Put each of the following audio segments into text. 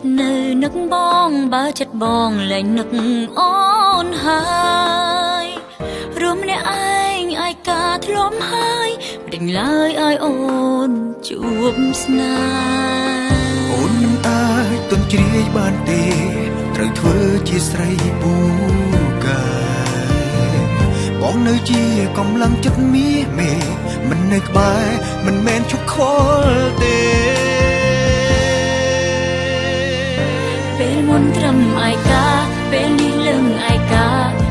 ចិត្តនៅនឹកបងបើចិត្តបងលែងនឹកអូនហើយរួមម្នាក់ឯងឯកាធ្លំហើយមិនដេញឡើយឲ្យអូនជួបស្នេហ៍អូនមិនអាចទន់ជ្រាយបានទេត្រូវធ្វើជាស្រីពូកែបងនៅជាកម្លាំងចិត្តមាសមេមិននៅក្បែរមិនមែនជុកខលទេពេលមុនត្រឹមឯកាពេលនេះលឹងឯកា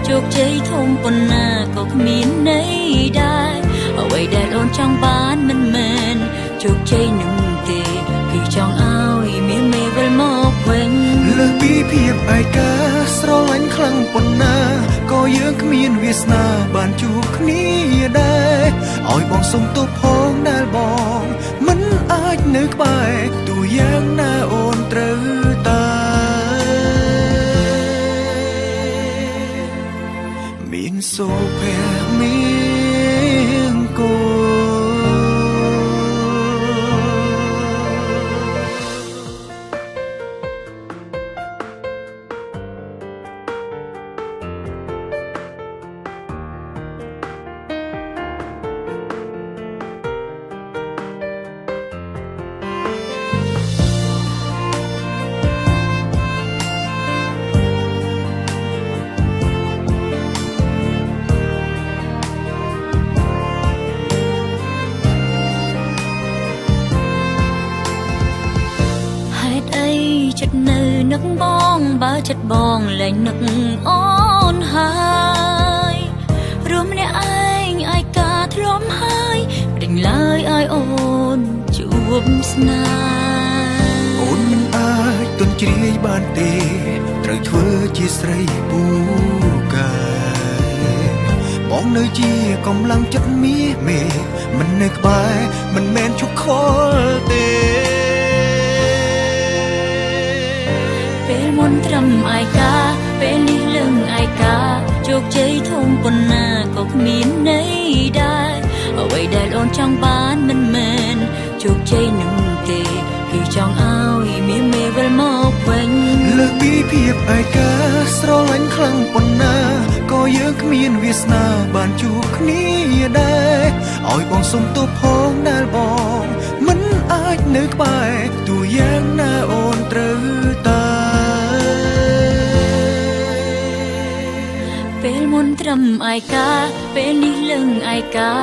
ជោគជ័យធំប៉ុណ្ណាក៏គ្មានន័យដែរអ្វីដែលអូនចង់បានមិនមែនជោគជ័យនឹងទេគឺចង់ឲ្យមានមេវិលមកវិញលើសពីភាពឯកាស្រឡាញ់ខ្លាំងប៉ុណ្ណាក៏យើងគ្មានវាសនាបានជួបគ្នាដែរឲ្យបងសុំទោសផងដែលបងមិនអាចនៅក្បែរទោះយ៉ាងណាអូនត្រូវតែមានសូភ័ក្រមានគោចិត្តនៅនឹកបងបើចិត្តបងលែងនឹកអូនហើយរួមម្នាក់ឯងឯកាធ្លំហើយមិនដេញឡើយឲ្យអូនជួបស្នេហ៍អូនមិនអាចទន់ជ្រាយបានទេត្រូវធ្វើជាស្រីពូកែបងនៅជាកម្លាំងចិត្តមាសមេមិននៅក្បែរមិនមែនជុកខលទេពេលមុនត្រឹមឯកាពេលនេះលឹងឯកាជោគជ័យធំប៉ុណ្ណាក៏គ្មានន័យដែរអ្វីដែលអូនចង់បានមិនមែនជោគជ័យនឹងទេគឺចង់ឲ្យមានមេវិលមកវិញលើសពីភាពឯកាស្រឡាញ់ខ្លាំងប៉ុណ្ណាក៏យើងគ្មានវាសនាបានជួបគ្នាដែរឲ្យបងសុំទោសផងដែលបងមិនអាចនៅក្បែរទោះយ៉ាងណាអូនត្រូវតែពេលមុនត្រឹមឯកាពេលនេះលឹងឯកា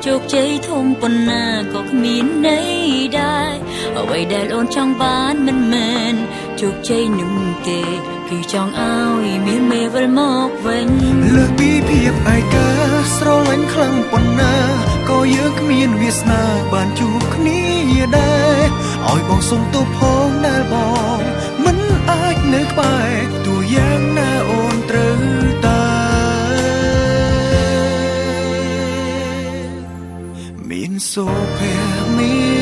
ជោគជ័យធំប៉ុណ្ណាក៏គ្មានន័យដែរអ្វីដែលអូនចង់បានមិនមែនជោគជ័យនឹងទេគឺចង់ឲ្យមានមេវិលមកវិញលើសពីភាពឯកាស្រឡាញ់ខ្លាំងប៉ុណ្ណាក៏យើងគ្មានវាសនាបានជួបគ្នាដែរឲ្យបងសុំទោសផងដែលបងមិនអាចនៅក្បែរទោះយ៉ាងណាអូនត្រូវតែមានសូភ័ក្រមាន